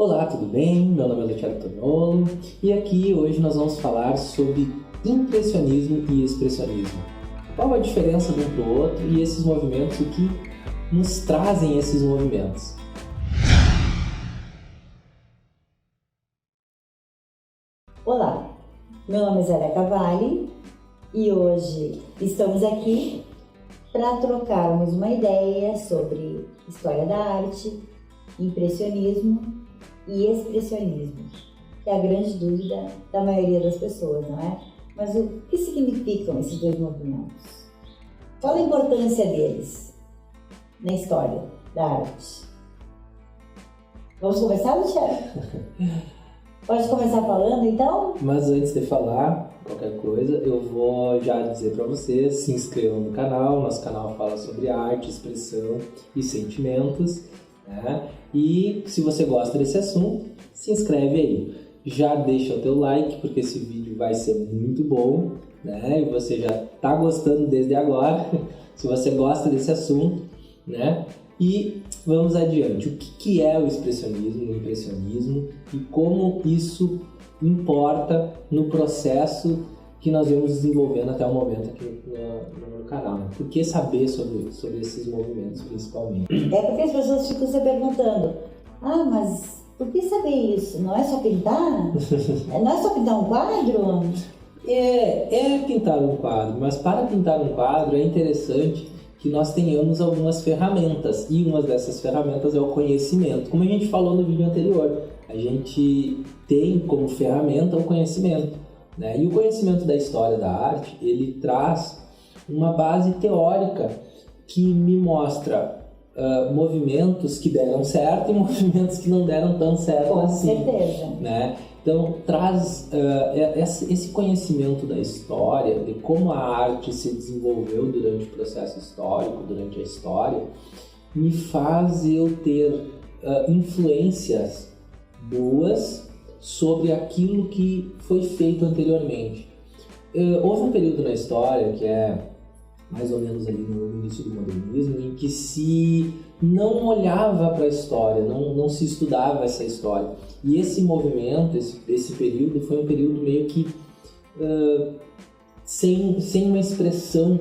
Olá, tudo bem? Meu nome é Luciano Tonolo e aqui hoje nós vamos falar sobre impressionismo e expressionismo. Qual a diferença de um para o outro e esses movimentos, o que nos trazem esses movimentos? Olá, meu nome é Zélia Cavalli e hoje estamos aqui para trocarmos uma ideia sobre história da arte, impressionismo e expressionismo, que é a grande dúvida da maioria das pessoas, não é? Mas o que significam esses dois movimentos? Qual a importância deles na história da arte? Vamos começar, Luciano? Pode começar falando, então? Mas antes de falar qualquer coisa, eu vou já dizer para vocês, se inscrevam no canal. Nosso canal fala sobre arte, expressão e sentimentos, né? E se você gosta desse assunto, se inscreve aí. Já deixa o teu like, porque esse vídeo vai ser muito bom, né? E você já está gostando desde agora, se você gosta desse assunto, né? E vamos adiante. O que é o expressionismo, o impressionismo e como isso importa no processo que nós vamos desenvolvendo até o momento aqui no canal. Por que saber sobre esses movimentos, principalmente? É porque as pessoas ficam se perguntando: mas por que saber isso? Não é só pintar? Não é só pintar um quadro? É pintar um quadro, mas para pintar um quadro é interessante que nós tenhamos algumas ferramentas, e uma dessas ferramentas é o conhecimento. Como a gente falou no vídeo anterior, a gente tem como ferramenta o conhecimento, né? E o conhecimento da história da arte, ele traz uma base teórica que me mostra movimentos que deram certo e movimentos que não deram tão certo assim. Com certeza. Né? Então, traz esse conhecimento da história, de como a arte se desenvolveu durante o processo histórico, durante a história, me faz eu ter influências boas sobre aquilo que foi feito anteriormente. Houve um período na história, que é mais ou menos ali no início do modernismo, em que se não olhava para a história, não se estudava essa história. E esse movimento, esse período, foi um período meio que sem uma expressão,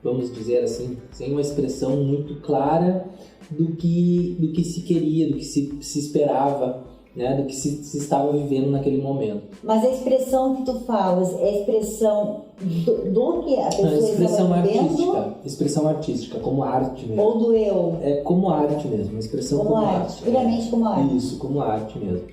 vamos dizer assim, sem uma expressão muito clara do que se queria, do que se esperava, né, do que se estava vivendo naquele momento. Mas a expressão que tu falas é a expressão do que a pessoa estava vivendo? Expressão artística, como arte mesmo. Ou do eu? É como arte mesmo, uma expressão como arte. Puramente como arte. Isso, como arte mesmo.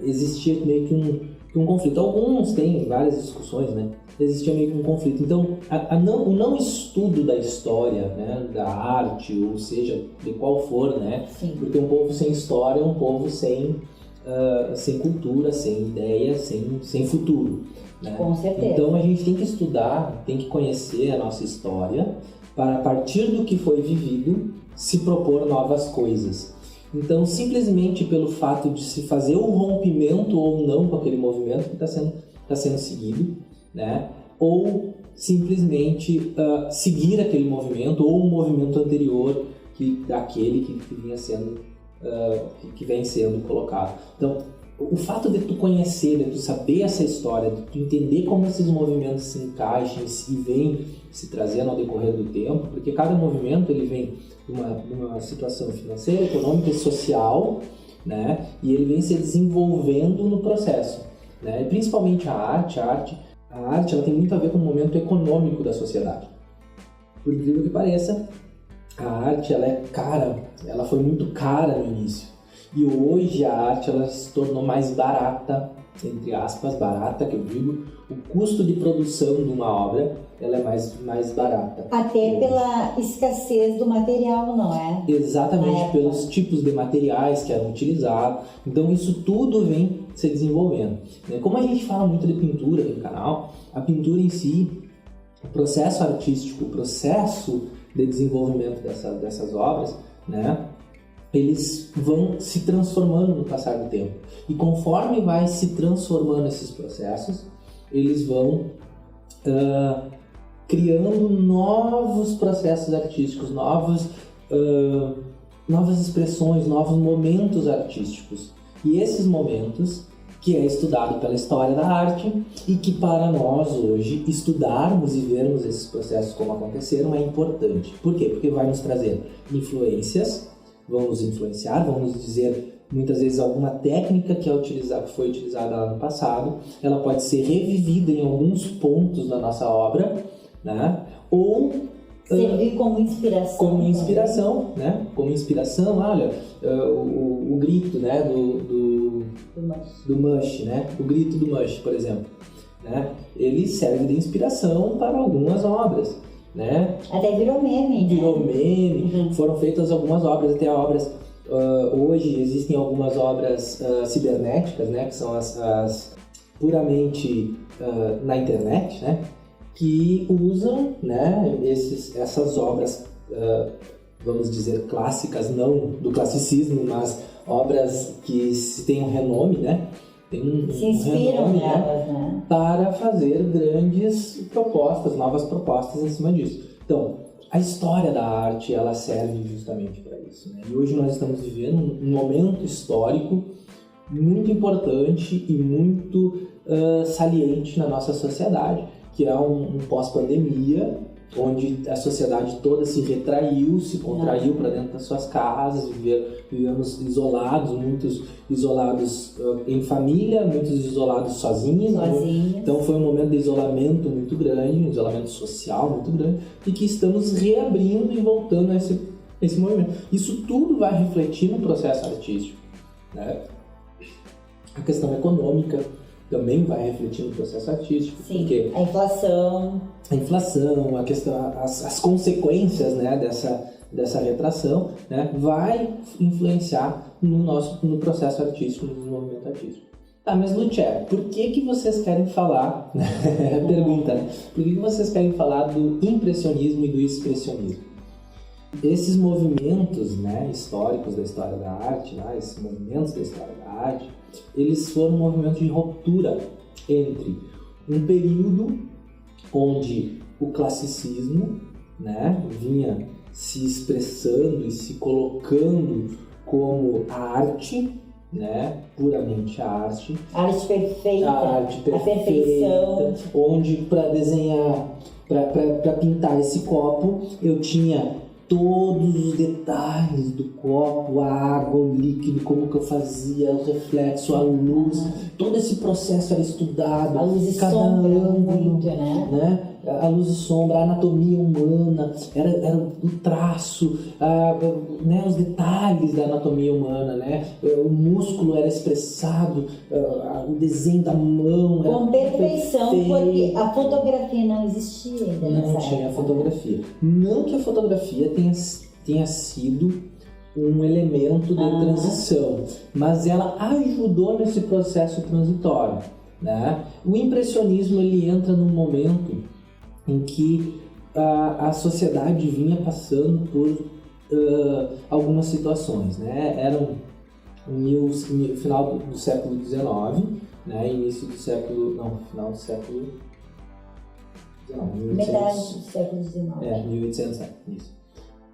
Existia meio que um conflito. Alguns têm várias discussões, né? Existia meio que um conflito. Então, o não estudo da história, né, da arte, ou seja, de qual for, né? Sim. Porque um povo sem história é um povo sem cultura, sem ideia, sem futuro. Né? Com certeza. Então, a gente tem que estudar, tem que conhecer a nossa história, para, a partir do que foi vivido, se propor novas coisas. Então, simplesmente pelo fato de se fazer um rompimento ou não com aquele movimento que está sendo seguido, né? Ou simplesmente seguir aquele movimento ou um movimento anterior daquele que vinha sendo que vem sendo colocado. Então, o fato de tu conhecer, de tu saber essa história, de tu entender como esses movimentos se encaixam e vêm se trazendo ao decorrer do tempo, porque cada movimento ele vem de uma situação financeira, econômica e social, né? E ele vem se desenvolvendo no processo, né? E principalmente a arte ela tem muito a ver com o momento econômico da sociedade. Por incrível que pareça, a arte ela foi muito cara no início. E hoje a arte ela se tornou mais barata, entre aspas, barata, que eu digo, o custo de produção de uma obra ela é mais barata. Até pela escassez do material, não é? Exatamente, pelos tipos de materiais que eram utilizados. Então isso tudo vem se desenvolvendo. Como a gente fala muito de pintura aqui no canal, a pintura em si, o processo artístico, o processo de desenvolvimento dessas obras, né? Eles vão se transformando no passar do tempo. E conforme vai se transformando esses processos, eles vão criando novos processos artísticos, novos novas expressões, novos momentos artísticos. E esses momentos que é estudado pela história da arte e que para nós hoje estudarmos e vermos esses processos como aconteceram é importante. Por quê? Porque vai nos trazer influências, vão nos influenciar, vão nos dizer muitas vezes alguma técnica que foi utilizada lá no passado, ela pode ser revivida em alguns pontos da nossa obra, né? Ou servir como inspiração. Como inspiração, né? Como inspiração, olha, o grito, né? Do Mush, né? O grito do Mush, por exemplo, né? Ele serve de inspiração para algumas obras, né? Até virou meme. Virou meme. Foram feitas algumas obras, até obras. Hoje existem algumas obras cibernéticas, né? Que são as puramente na internet, né? Que usam, né, essas obras, vamos dizer, clássicas, não do classicismo, mas obras que têm um renome, né? Se inspiram renome, nelas, né? Para fazer grandes propostas, novas propostas em cima disso. Então, a história da arte, ela serve justamente para isso, né? E hoje nós estamos vivendo um momento histórico muito importante e muito saliente na nossa sociedade, que é um pós-pandemia, onde a sociedade toda se retraiu, se contraiu para dentro das suas casas, vivemos isolados, muitos isolados em família, muitos isolados sozinhos. Então foi um momento de isolamento muito grande, um isolamento social muito grande, e que estamos reabrindo e voltando a esse movimento. Isso tudo vai refletir no processo artístico, né? A questão econômica também vai refletir no processo artístico. Sim, porque a inflação, a questão, as consequências, né, dessa retração, né, vai influenciar no processo artístico, no desenvolvimento artístico. Tá, mas Lúcia, por que vocês querem falar, pergunta, né? Por que vocês querem falar do impressionismo e do expressionismo? Esses movimentos, né, históricos da história da arte, né, esses movimentos da história da arte, eles foram um movimento de ruptura entre um período onde o classicismo, né, vinha se expressando e se colocando como a arte, né, puramente a arte. A arte perfeita, a perfeição. Onde para desenhar, para pintar esse copo, eu tinha todos os detalhes do copo, a água, o líquido, como que eu fazia, o reflexo, a luz, todo esse processo era estudado. A luz e cada sombra, ângulo, muito, né? A luz e sombra, a anatomia humana, era o traço, né, os detalhes da anatomia humana, né? O músculo era expressado, o desenho da mão com perfeição, porque perfeito. a fotografia não existia ainda nessa época. Não tinha fotografia. Não que a fotografia tenha sido um elemento de transição, mas ela ajudou nesse processo transitório, né? O impressionismo, ele entra num momento em que a sociedade vinha passando por algumas situações, né? Eram no final do século XIX, né? Final do século XIX. Metade do século XIX. 1800, isso.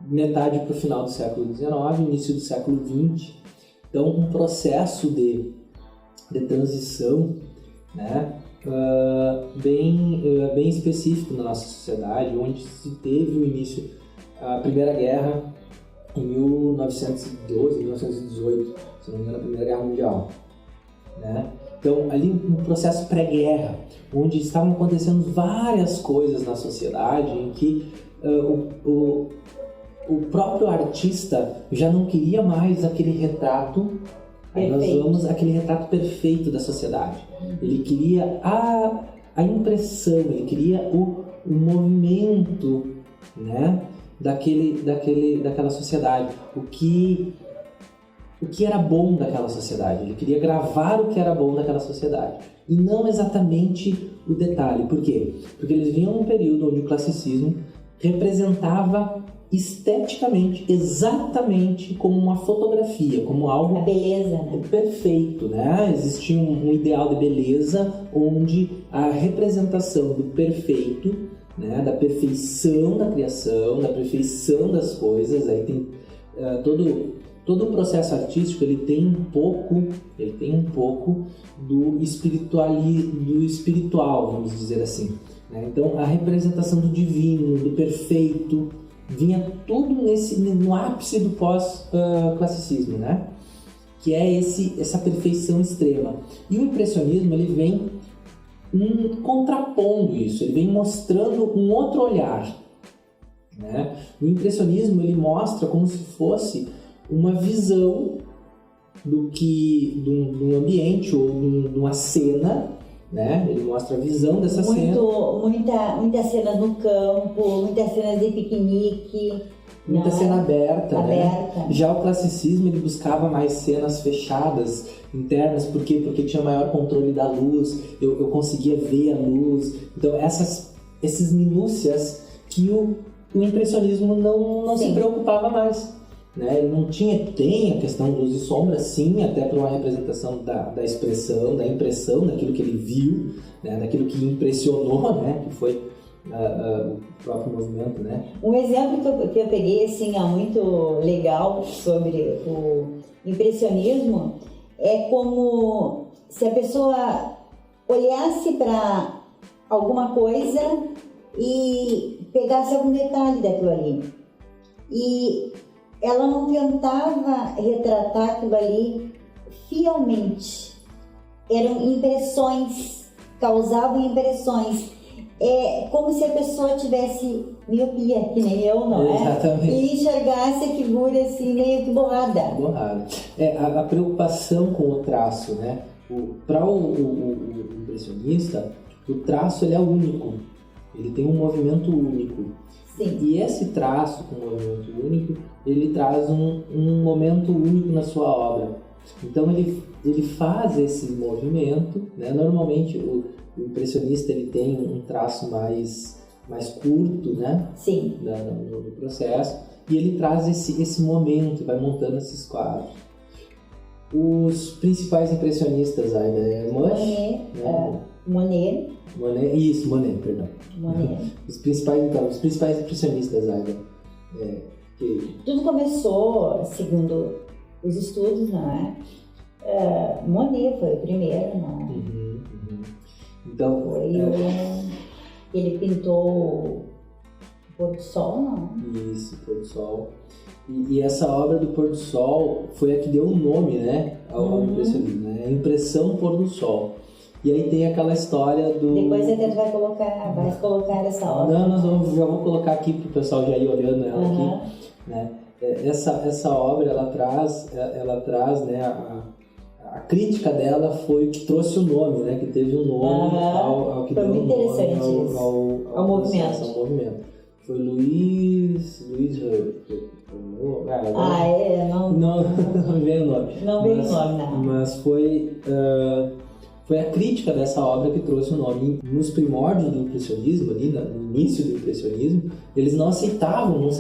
Metade para o final do século XIX, início do século XX. Então, um processo de transição, né? Bem específico na nossa sociedade, onde se teve o início, a Primeira Guerra em 1912, 1918, se não me engano, a Primeira Guerra Mundial, né? Então, ali um processo pré-guerra, onde estavam acontecendo várias coisas na sociedade, em que o próprio artista já não queria mais aquele retrato. Aí nós vamos aquele retrato perfeito da sociedade. Ele queria a impressão, ele queria o movimento, né, daquela sociedade. O que era bom daquela sociedade. Ele queria gravar o que era bom daquela sociedade. E não exatamente o detalhe. Por quê? Porque eles vinham num período onde o classicismo representava esteticamente, exatamente como uma fotografia, como algo a beleza, né? Perfeito, né? Existia um ideal de beleza onde a representação do perfeito, né, da perfeição da criação, da perfeição das coisas, aí tem todo o processo artístico ele tem um pouco do espiritual, vamos dizer assim, né? Então a representação do divino, do perfeito, vinha tudo no ápice do pós-classicismo, né? Que é essa perfeição extrema. E o impressionismo ele vem contrapondo isso, ele vem mostrando um outro olhar, né? O impressionismo ele mostra como se fosse uma visão de um ambiente ou de uma cena, né? Ele mostra a visão dessa cena. Muitas cenas no campo, muitas cenas de piquenique. Muita cena aberta, né? Aberta. Já o classicismo ele buscava mais cenas fechadas, internas, por quê? Porque tinha maior controle da luz, eu conseguia ver a luz. Então esses minúcias que o impressionismo não se preocupava mais, né? Ele não tem a questão de luz e sombra, sim, até para uma representação da expressão, da impressão, daquilo que ele viu, né? Daquilo que impressionou, né? Que foi o próprio movimento, né? Um exemplo que eu peguei, assim, muito legal sobre o impressionismo é como se a pessoa olhasse para alguma coisa e pegasse algum detalhe daquilo ali. E ela não tentava retratar aquilo ali fielmente. Eram impressões, causavam impressões. É como se a pessoa tivesse miopia, que nem eu, não é? Exatamente. E enxergasse a figura assim, meio que borrada. A preocupação com o traço, né? Para o impressionista, o traço ele é único. Ele tem um movimento único. Sim. E esse traço com movimento único, ele traz um momento único na sua obra. Então ele faz esse movimento, né? Normalmente o impressionista ele tem um traço mais curto, né? Sim. No processo, e ele traz esse momento, vai montando esses quadros. Os principais impressionistas ainda é Monet, né? Monet. Monet, perdão. Monet. Os principais impressionistas ainda. Tudo começou, segundo os estudos, não é? Monet foi o primeiro, não é? Então, ele pintou o pôr do sol, não? Isso, pôr do sol. E essa obra do pôr do sol foi a que deu o nome, né, ao impressionismo, né? A impressão pôr do sol. E aí tem aquela história do... Depois você vai colocar essa obra. Não, já vou colocar aqui para o pessoal já ir olhando ela aqui, né? Essa obra, ela traz, né, a crítica dela foi o que trouxe o nome, né? Que teve o nome ao que foi deu o muito interessante nome ao movimento. Foi Luiz não veio o nome. Não veio o nome, não. Mas foi a crítica dessa obra que trouxe o nome. Nos primórdios do impressionismo, ali no início do impressionismo, eles não se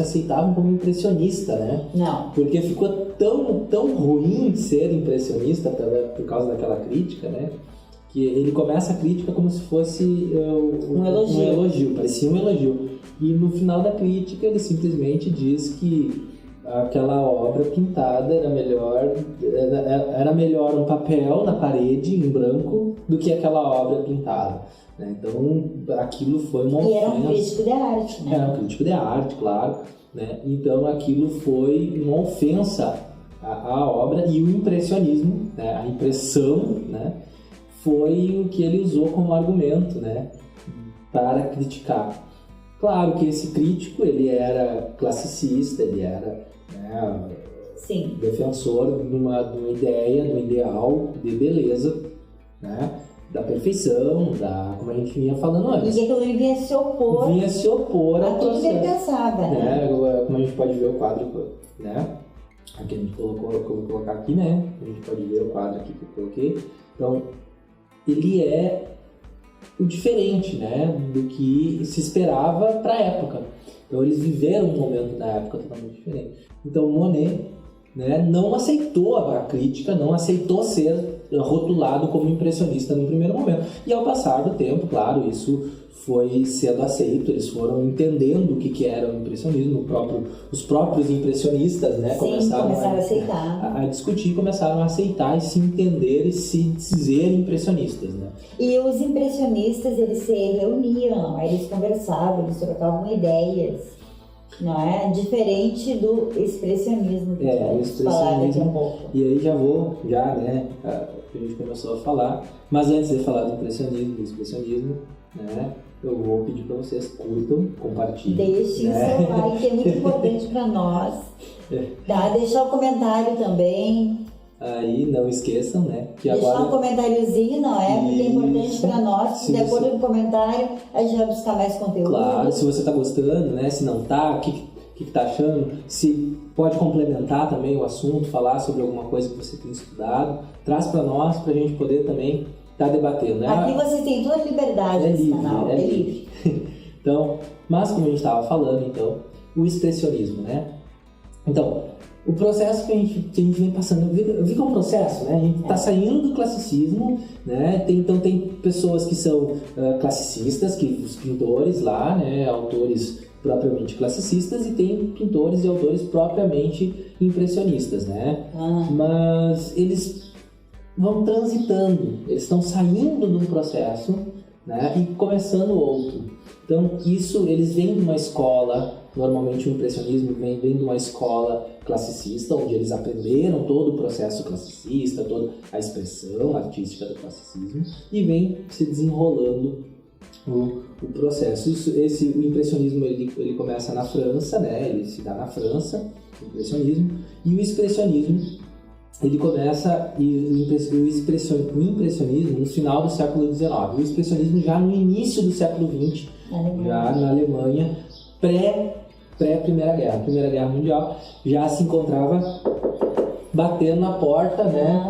aceitavam como impressionista, né? Não. Porque ficou tão ruim ser impressionista por causa daquela crítica, né? Que ele começa a crítica como se fosse um elogio, parecia um elogio. E no final da crítica ele simplesmente diz que aquela obra pintada era melhor um papel na parede em branco do que aquela obra pintada, né? Então aquilo foi uma ofensa. E era um crítico de arte, né? Era um crítico de arte, claro, né? Então aquilo foi uma ofensa à obra, e o impressionismo, né? A impressão, né? Foi o que ele usou como argumento, né? Para criticar. Claro que esse crítico ele era classicista, ele era, né, defensor de uma ideia, de um ideal de beleza, né, da perfeição, como a gente vinha falando antes. E aquilo vinha se opor a tudo que ele pensava, né? Como a gente pode ver o quadro, né? Aqui a gente colocou, eu vou colocar aqui, né? A gente pode ver o quadro aqui que eu coloquei. Então, ele é o diferente, né, do que se esperava para a época. Então eles viveram um momento da época totalmente diferente. Então Monet né, não aceitou a crítica, não aceitou ser rotulado como impressionista no primeiro momento. E ao passar do tempo, claro, isso foi sendo aceito, eles foram entendendo o que era o impressionismo, os próprios impressionistas, né, começaram a aceitar. A discutir, começaram a aceitar e se entender e se dizer impressionistas, né. E os impressionistas, eles se reuniam, eles conversavam, eles trocavam ideias, não é? Diferente do expressionismo que vamos falar daqui a pouco. E aí né, a gente começou a falar, mas antes de falar do expressionismo, né, eu vou pedir para vocês curtam, compartilhem. Deixem o seu like, que é muito importante para nós. Tá? Deixar o comentário também. Aí não esqueçam, né? Que deixar agora... um comentáriozinho, não é? Porque é importante para nós. Se de acordo com o comentário, a gente vai buscar mais conteúdo. Claro, se você está gostando, né? Se não tá, o que tá achando? Se pode complementar também o assunto, falar sobre alguma coisa que você tem estudado, traz para nós, para a gente poder também estar debatendo. Né? Aqui vocês têm toda a liberdade nesse canal, é livre. Então, mas como a gente estava falando, então, o expressionismo, né? Então, o processo que a gente vem passando, eu vi que é um processo, né? A gente está saindo do classicismo, né? Então tem pessoas que são classicistas, os pintores lá, né? Autores propriamente classicistas, e tem pintores e autores propriamente impressionistas, né? Mas eles vão transitando, eles estão saindo de um processo, né? E começando outro. Então eles vêm de uma escola. Normalmente o impressionismo vem de uma escola classicista, onde eles aprenderam todo o processo classicista, toda a expressão artística do classicismo, e vem se desenrolando o processo. O impressionismo ele começa na França, né? Ele se dá na França, o impressionismo, e o expressionismo ele começa o impressionismo no final do século XIX, o expressionismo já no início do século XX, já na Alemanha, pré-Primeira Guerra. A Primeira Guerra Mundial já se encontrava batendo na porta, né,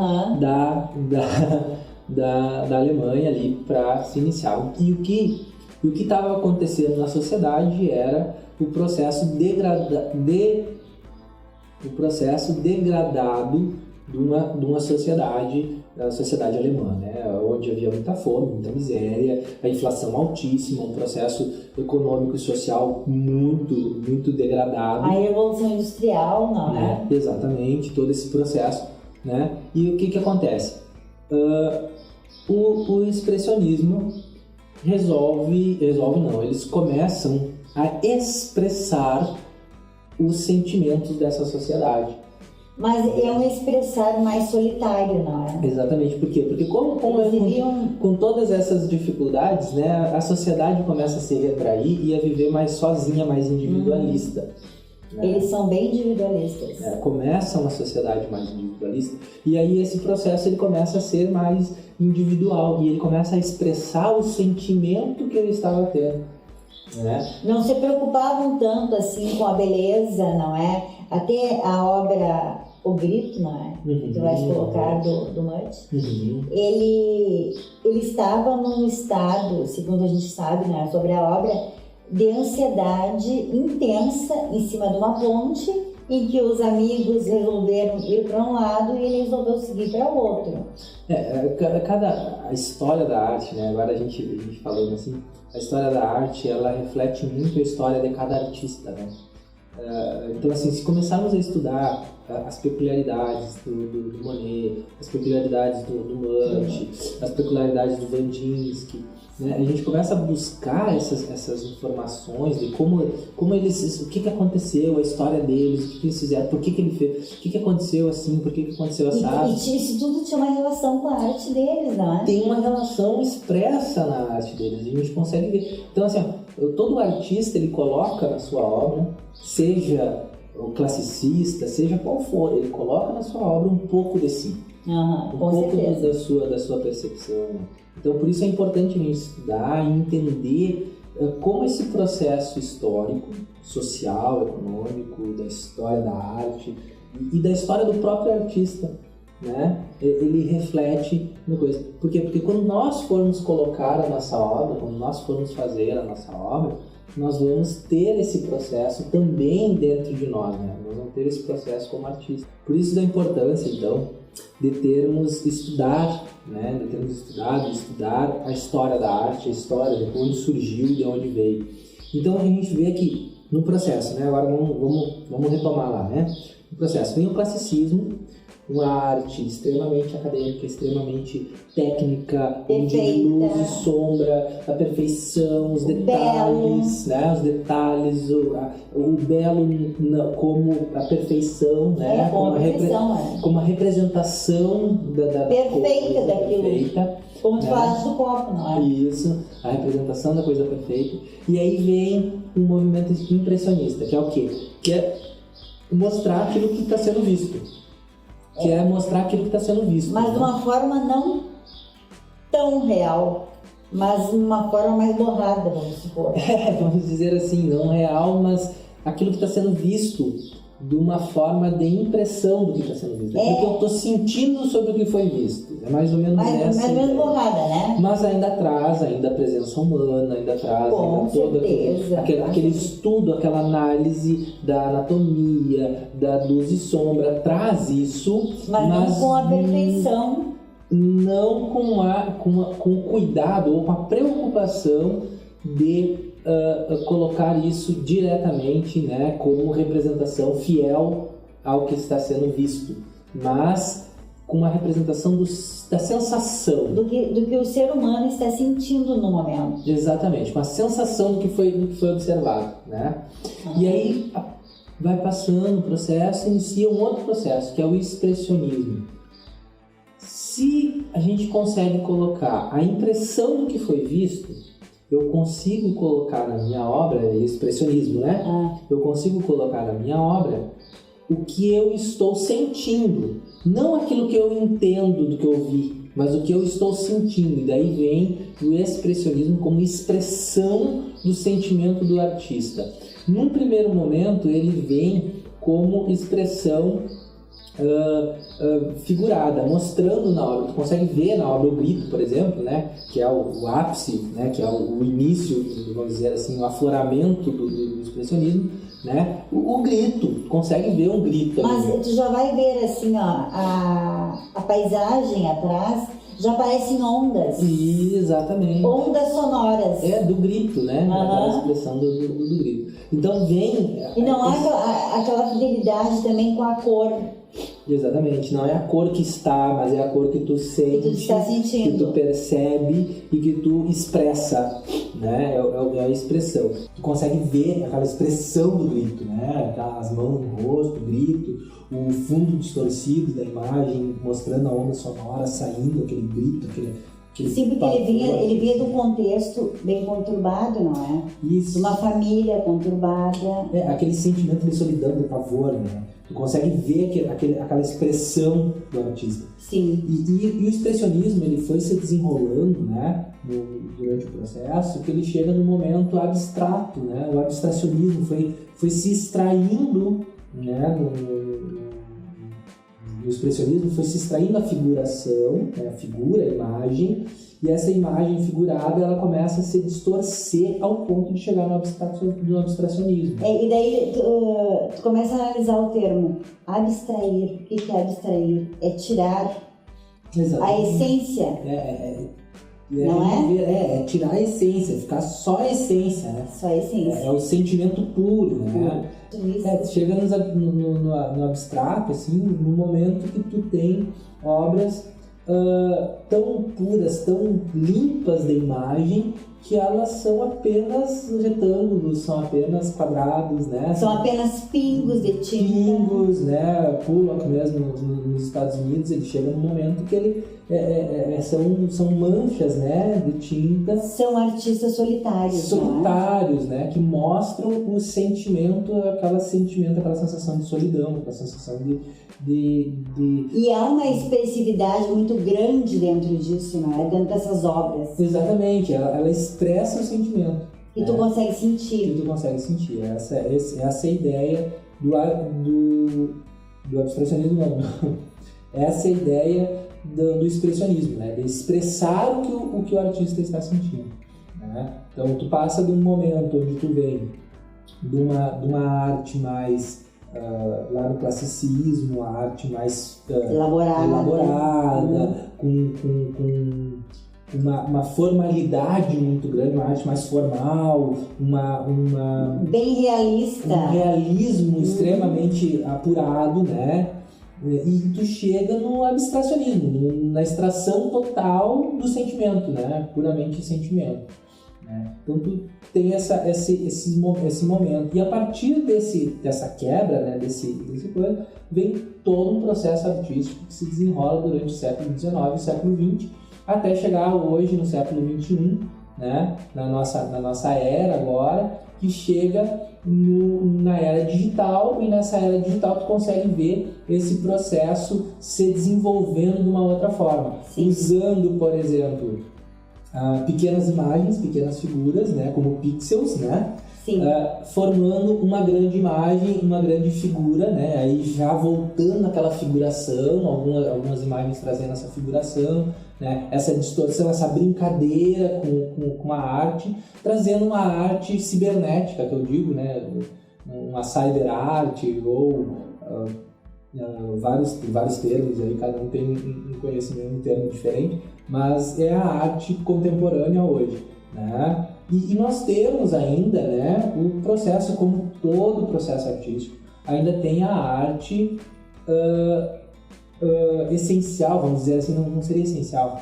da Alemanha ali para se iniciar. E o que estava acontecendo na sociedade era o processo degradado de uma sociedade, a sociedade alemã, né? Onde havia muita fome, muita miséria, a inflação altíssima, um processo econômico e social muito, muito degradado. A Revolução Industrial, não é? Exatamente, todo esse processo, né? E o que acontece? O expressionismo eles começam a expressar os sentimentos dessa sociedade. Mas é um expressar mais solitário, não é? Exatamente. Por quê? Porque com todas essas dificuldades, né, a sociedade começa a se retrair e a viver mais sozinha, mais individualista. Né? Eles são bem individualistas. Começa uma sociedade mais individualista, e aí esse processo ele começa a ser mais individual, e ele começa a expressar o sentimento que ele estava tendo. Né? Não se preocupavam tanto assim com a beleza, não é? Até a obra O Grito, não é? Que tu vais colocar do Mutt. Ele estava num estado, segundo a gente sabe, né, sobre a obra, de ansiedade intensa em cima de uma ponte, em que os amigos resolveram ir para um lado e ele resolveu seguir para o outro. A história da arte, né? Agora a gente falando assim, a história da arte, ela reflete muito a história de cada artista, né? Então, assim, se começarmos a estudar as peculiaridades do Monet, as peculiaridades do Mutt, as peculiaridades do Kandinsky, né? A gente começa a buscar essas informações de como eles, o que aconteceu, a história deles, o que eles fizeram, por que ele fez, o que aconteceu assim, por que aconteceu assado. E isso tudo tinha uma relação com a arte deles, não é? Tem uma relação expressa na arte deles, a gente consegue ver. Então, assim, todo artista ele coloca na sua obra, seja o classicista, seja qual for, ele coloca na sua obra um pouco de si, um pouco da sua percepção. Então, por isso é importante a gente estudar e entender como esse processo histórico, social, econômico, da história da arte e da história do próprio artista, né? Ele reflete uma coisa. Por quê? Porque quando nós formos colocar a nossa obra, quando nós formos fazer a nossa obra, nós vamos ter esse processo também dentro de nós, né? Nós vamos ter esse processo como artista. Por isso da importância, então, de termos estudado, né? De termos estudar a história da arte, a história de onde surgiu e de onde veio. Então a gente vê aqui no processo, né? Agora vamos retomar lá, né? No processo vem o classicismo, uma arte extremamente acadêmica, extremamente técnica, onde luz e sombra, a perfeição, os detalhes, né? Os detalhes, o belo como a perfeição, né? Como a representação da perfeita daquilo. Perfeita, como tu falas do copo, não é? Isso, a representação da coisa perfeita. E aí vem um movimento impressionista, que é o quê? Que é mostrar aquilo que está sendo visto. Que é mostrar aquilo que está sendo visto. Mas de uma forma não tão real, mas de uma forma mais borrada, vamos supor. Vamos dizer assim, não real, mas aquilo que está sendo visto de uma forma de impressão do que está sendo visto. Aquilo que eu estou sentindo sobre o que foi visto. É mais ou menos essa. Mais ou menos borrada, né? Mas ainda traz a presença humana, ainda traz todo aquele estudo, aquela análise da anatomia, da luz e sombra, traz isso. Mas não com a perfeição. Não com o cuidado ou com a preocupação de colocar isso diretamente, né, como representação fiel ao que está sendo visto, mas com uma representação da sensação. Do que o ser humano está sentindo no momento. Exatamente, com a sensação do que foi observado, né? E aí vai passando o processo, inicia um outro processo, que é o expressionismo. Se a gente consegue colocar a impressão do que foi visto, eu consigo colocar na minha obra, expressionismo, né? Eu consigo colocar na minha obra o que eu estou sentindo, não aquilo que eu entendo do que eu vi, mas o que eu estou sentindo. E daí vem o expressionismo como expressão do sentimento do artista. Num primeiro momento, ele vem como expressão figurada, mostrando na obra. Tu consegue ver na obra o grito, por exemplo, né, que é o ápice, né, que é o início, vamos dizer assim, o afloramento do expressionismo, né, o grito, tu consegue ver um grito. Mas ali. Tu já vai ver assim, ó, a paisagem atrás já parecem ondas. Exatamente. Ondas sonoras. Do grito, né, aquela expressão do grito. Então vem... E não há aquela fidelidade também com a cor. Exatamente, não é a cor que está, mas é a cor que tu sente, que tu está sentindo, que tu percebe e que tu expressa, né? É a expressão. Tu consegue ver aquela expressão do grito, né? As mãos no rosto, o grito, o fundo distorcido da imagem, mostrando a onda sonora saindo, aquele grito, aquele sim, porque ele vinha de um contexto bem conturbado, não é? Isso. De uma família conturbada. Aquele sentimento de solidão, de pavor, né? Tu consegue ver aquela expressão do artista. Sim. E o expressionismo, ele foi se desenrolando, né, durante o processo, que ele chega no momento abstrato, né? O abstracionismo foi se extraindo, né, no expressionismo, foi se extraindo a figuração, né, a figura, a imagem, e essa imagem figurada, ela começa a se distorcer ao ponto de chegar no abstracionismo. E daí tu começa a analisar o termo abstrair. O que é abstrair? É tirar a essência. Não é? É tirar a essência, ficar só a essência, né? Só a essência. É o sentimento puro, né? Chega no abstrato, assim, no momento que tu tem obras tão puras, tão limpas de imagem, que elas são apenas retângulos, são apenas quadrados, né? São apenas pingos de tinta. Pingos, né? Bullock mesmo nos Estados Unidos, ele chega num momento que ele são manchas, né, de tinta. São artistas solitários. Solitários, né? Que mostram o sentimento, aquela sensação de solidão, aquela sensação de... E há uma expressividade muito grande dentro disso, não é? Dentro dessas obras. Exatamente, ela expressa o sentimento. E tu consegue sentir. E tu consegue sentir. Essa é a ideia do abstracionismo, não. Essa é a ideia do expressionismo, né? De expressar o que o artista está sentindo. né? Então tu passa de um momento onde tu vem de uma arte mais lá no classicismo, a arte mais elaborada, com uma formalidade muito grande, uma arte mais formal, bem realista, um realismo extremamente apurado, né? E tu chega no abstracionismo, na extração total do sentimento, né? Puramente sentimento, né? Então tu tem esse momento, e a partir dessa quebra, né? desse coisa, vem todo um processo artístico que se desenrola durante o século XIX e o século XX, até chegar hoje no século XXI, né? na nossa era agora, que chega na era digital, e nessa era digital tu consegue ver esse processo se desenvolvendo de uma outra forma. Sim. Usando, por exemplo, pequenas imagens, pequenas figuras, né? Como pixels, né? Formando uma grande imagem, uma grande figura, né? Aí já voltando naquela figuração, algumas imagens trazendo essa figuração, né? Essa distorção, essa brincadeira com a arte, trazendo uma arte cibernética, que eu digo, né? Uma cyberarte, ou vários termos aí, cada um tem um conhecimento, um termo diferente, mas é a arte contemporânea hoje, né? E nós temos ainda, né, o processo, como todo processo artístico, ainda tem a arte essencial, vamos dizer assim, não seria essencial.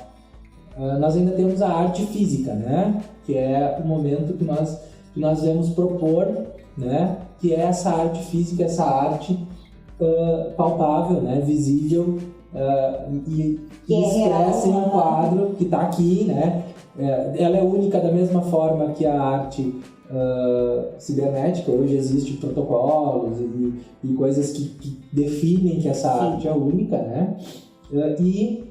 Nós ainda temos a arte física, né, que é o momento que nós vamos propor, né, que é essa arte física, essa arte palpável, né, visível, e expressa em um quadro que está aqui, né. Ela é única da mesma forma que a arte cibernética. Hoje existem protocolos e coisas que definem que essa arte é única, né? E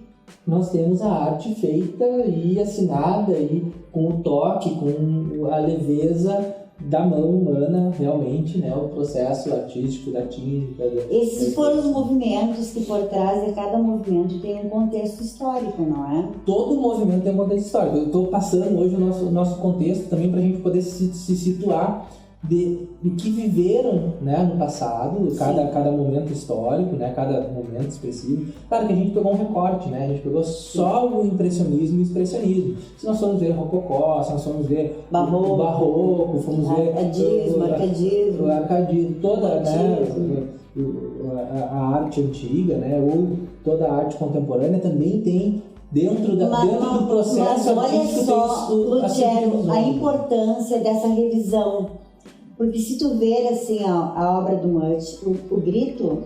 nós temos a arte feita e assinada e com o toque, com a leveza da mão humana, realmente, né? O processo artístico da tinta. Esses foram os movimentos que por trás de cada movimento tem um contexto histórico, não é? Todo movimento tem um contexto histórico. Eu estou passando hoje o nosso contexto também para a gente poder se situar do que viveram, né, no passado, cada momento histórico, né, cada momento específico. Claro que a gente pegou um recorte, né, a gente pegou só o impressionismo e o expressionismo. Se nós formos ver rococó, se nós formos ver o barroco, fomos ver arcadismo, toda, né, a arte antiga, né, ou toda a arte contemporânea também tem dentro do processo artístico. Mas olha só, Lugero, a importância dessa revisão. Porque se tu ver assim a obra do Munch, o Grito,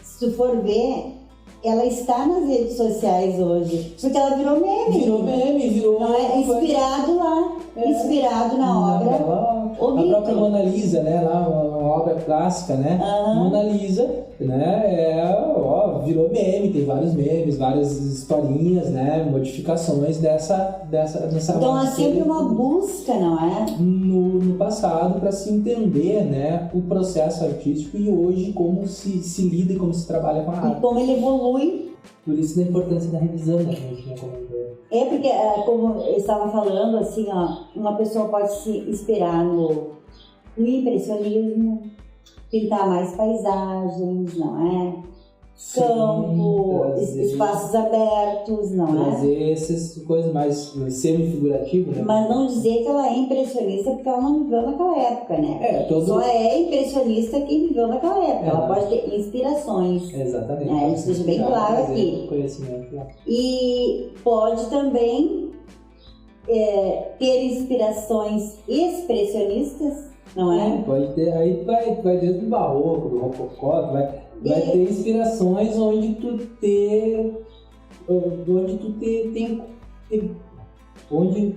se tu for ver, ela está nas redes sociais hoje, porque ela virou meme. Não é? Inspirado lá, inspirado na obra. A própria Mona Lisa, né? Lá, uma obra clássica, né? Mona Lisa, né? Virou meme, tem vários memes, várias historinhas, né? Modificações dessa então há sempre uma busca, não é? No passado, para se entender, né, o processo artístico, e hoje como se lida e como se trabalha com a arte. E como ele evolui. Por isso a importância da revisão, né, que a gente tinha comentado. Porque, como eu estava falando, assim, uma pessoa pode se inspirar no impressionismo, pintar mais paisagens, não é? Campo, espaços abertos, não é? Trazer essas coisas mais semi-figurativas, né? Mas não dizer que ela é impressionista porque ela não viveu naquela época, né? Só é impressionista quem viveu naquela época. Ela pode ter inspirações. Exatamente. Né? Isso deixa bem claro aqui. Conhecimento lá. E pode também ter inspirações expressionistas, não é? Pode ter, aí vai desde do barroco, do rococó, vai ter inspirações onde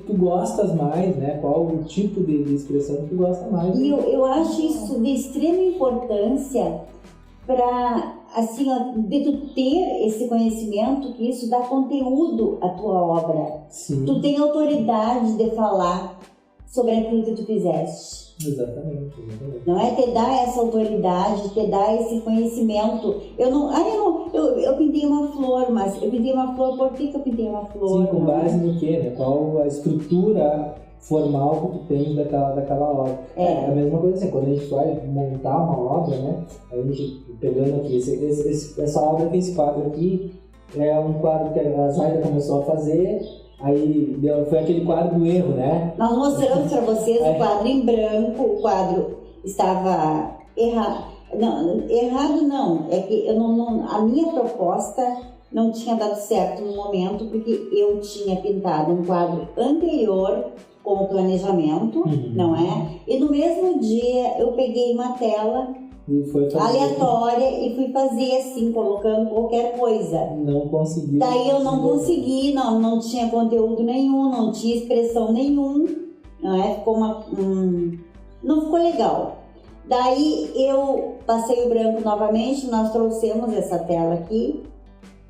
tu gostas mais, né? Qual o tipo de expressão que tu gosta mais. E eu acho isso de extrema importância para, assim, de tu ter esse conhecimento, que isso dá conteúdo à tua obra. Sim. Tu tem autoridade de falar sobre aquilo que tu fizeste. Exatamente. Não é te dar essa autoridade, te dar esse conhecimento. Eu pintei uma flor, mas eu pintei uma flor, por que eu pintei uma flor? Sim, com base no quê, né? Qual a estrutura formal que tu tem daquela obra. É a mesma coisa assim, quando a gente vai montar uma obra, né? A gente pegando aqui, essa obra aqui, esse quadro aqui, é um quadro que a Zaida começou a fazer, aí foi aquele quadro do erro, né? Nós mostramos para vocês o quadro em branco, o quadro estava errado. Não, errado não, é que a minha proposta não tinha dado certo no momento, porque eu tinha pintado um quadro anterior com o planejamento, não é? E no mesmo dia eu peguei uma tela aleatória e fui fazer assim, colocando qualquer coisa. Não consegui. Daí eu não consegui, não tinha conteúdo nenhum, não tinha expressão nenhum, não é? Ficou não ficou legal. Daí eu passei o branco novamente, nós trouxemos essa tela aqui,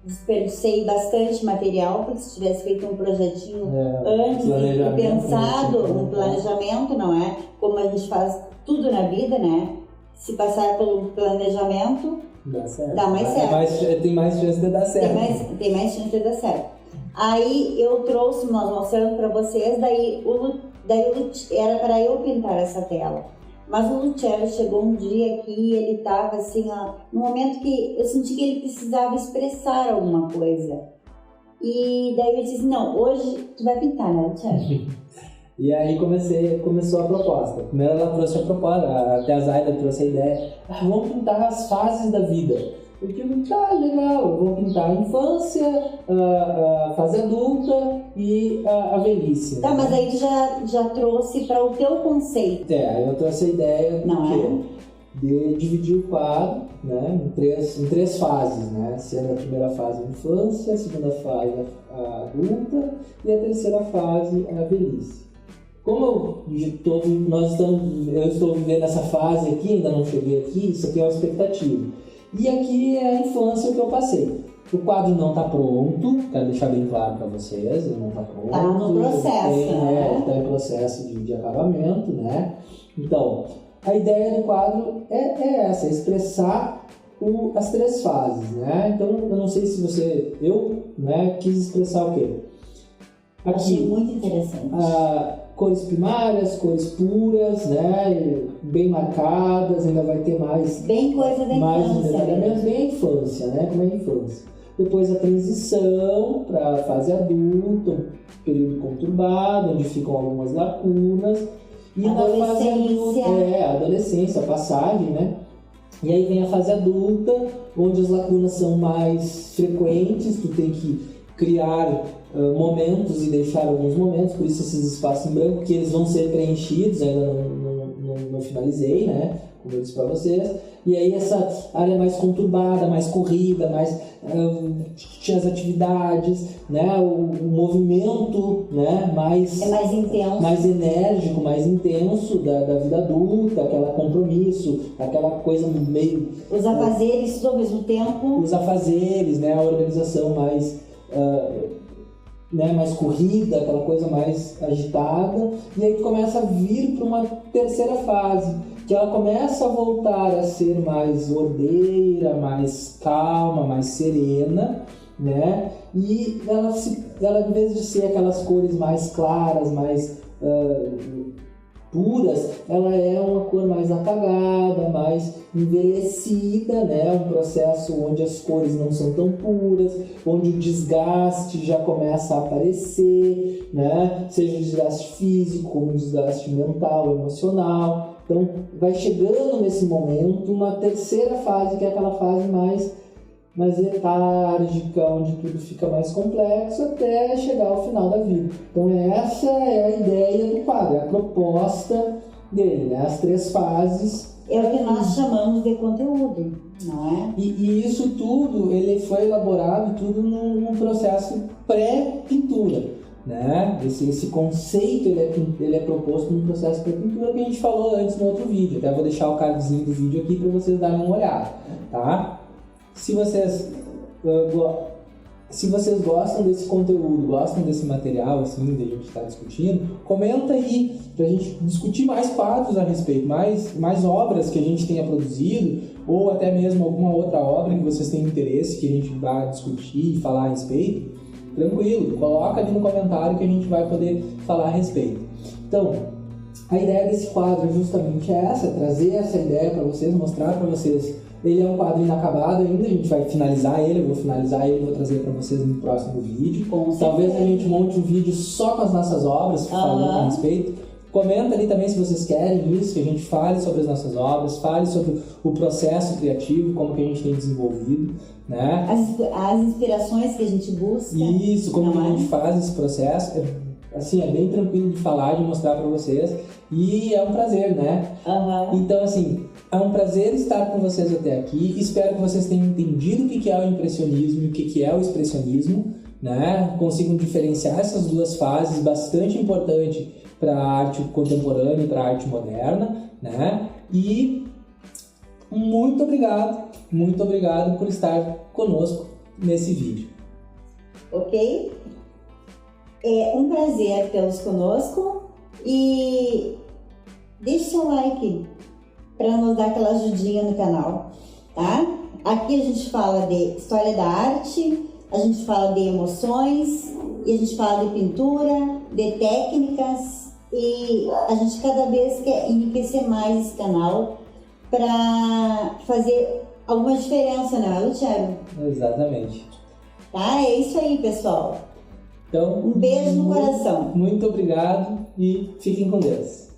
desperdicei bastante material, porque se tivesse feito um projetinho antes e pensado, um planejamento, não é? Como a gente faz tudo na vida, né? Se passar pelo planejamento, dá mais certo. Tem mais chance de dar certo. Tem mais chance de dar certo. Aí eu trouxe, nós mostrando para vocês, daí era para eu pintar essa tela. Mas o Luciano chegou um dia aqui e ele estava assim, no momento que eu senti que ele precisava expressar alguma coisa. E daí eu disse, não, hoje tu vai pintar, né, Luciano? E aí começou a proposta. Primeiro ela trouxe a proposta, até a Zaida trouxe a ideia, vamos pintar as fases da vida. Eu digo, tá, legal, eu vou pintar a infância, a fase adulta e a velhice. Tá, né? Mas aí tu já trouxe para o teu conceito. Aí eu trouxe a ideia de dividir o quadro, né, em três fases, né, sendo a primeira fase a infância, a segunda fase a adulta e a terceira fase a velhice. Como eu estou vivendo essa fase aqui, ainda não cheguei aqui, isso aqui é uma expectativa. E aqui é a infância que eu passei. O quadro não está pronto, quero deixar bem claro para vocês, ele não está pronto. Está no processo, né? Está em processo de acabamento, né? Então, a ideia do quadro é essa, expressar as três fases, né? Então, eu não sei se eu quis expressar o quê? Aqui, achei muito interessante. Cores primárias, cores puras, né, bem marcadas, ainda vai ter mais... Bem coisa da infância. Bem a infância, né, como é a infância. Depois a transição para a fase adulta, um período conturbado, onde ficam algumas lacunas. E na fase adulta, a adolescência, a passagem, né. E aí vem a fase adulta, onde as lacunas são mais frequentes, tu tem que criar momentos e deixar alguns momentos, por isso esses espaços em branco, que eles vão ser preenchidos, ainda não finalizei, né, como eu disse para vocês, e aí essa área mais conturbada, mais corrida, mais tinha as atividades, né, o movimento, né, mais intenso, mais enérgico, mais intenso da vida adulta, aquela compromisso, aquela coisa meio... Os afazeres, tudo ao mesmo tempo. Os afazeres, né, a organização mais... mais corrida, aquela coisa mais agitada, e aí começa a vir para uma terceira fase, que ela começa a voltar a ser mais ordeira, mais calma, mais serena, né? E ela em vez de ser aquelas cores mais claras, mais puras, ela é uma cor mais apagada, mais envelhecida, né? Um processo onde as cores não são tão puras, onde o desgaste já começa a aparecer, né? Seja o desgaste físico, como o desgaste mental, emocional. Então, vai chegando nesse momento uma terceira fase, que é aquela fase mais letárgica, onde tudo fica mais complexo até chegar ao final da vida. Então essa é a ideia do quadro, é a proposta dele, né? As três fases. É o que nós chamamos de conteúdo, não é? E isso tudo, ele foi elaborado tudo num processo pré-pintura, né? Esse conceito, ele é proposto num processo pré-pintura que a gente falou antes no outro vídeo. Até vou deixar o cardzinho do vídeo aqui para vocês darem uma olhada, tá? Se vocês gostam desse conteúdo, gostam desse material, assim, que a gente está discutindo, comenta aí para a gente discutir mais quadros a respeito, mais obras que a gente tenha produzido, ou até mesmo alguma outra obra que vocês tenham interesse que a gente vá discutir e falar a respeito. Tranquilo, coloca ali no comentário que a gente vai poder falar a respeito. Então, a ideia desse quadro é justamente essa, trazer essa ideia para vocês, mostrar para vocês. Ele é um quadro inacabado ainda, a gente vai finalizar ele, eu vou finalizar ele e vou trazer para vocês no próximo vídeo. Talvez a gente monte um vídeo só com as nossas obras, falando a respeito. Comenta ali também se vocês querem isso, que a gente fale sobre as nossas obras, fale sobre o processo criativo, como que a gente tem desenvolvido, né? As inspirações que a gente busca. Isso, como que a gente faz esse processo. Assim, é bem tranquilo de falar, de mostrar para vocês. E é um prazer, né? Então, assim, é um prazer estar com vocês até aqui. Espero que vocês tenham entendido o que é o impressionismo e o que é o expressionismo, né? Consigam diferenciar essas duas fases, bastante importante para a arte contemporânea e para a arte moderna, né? E muito obrigado por estar conosco nesse vídeo. Ok? É um prazer tê-los conosco e deixe seu like para nos dar aquela ajudinha no canal, tá? Aqui a gente fala de história da arte, a gente fala de emoções e a gente fala de pintura, de técnicas e a gente cada vez quer enriquecer mais esse canal para fazer alguma diferença, não é, Luciano? Exatamente. Tá? É isso aí, pessoal. Então, um beijo no coração. Muito obrigado e fiquem com Deus.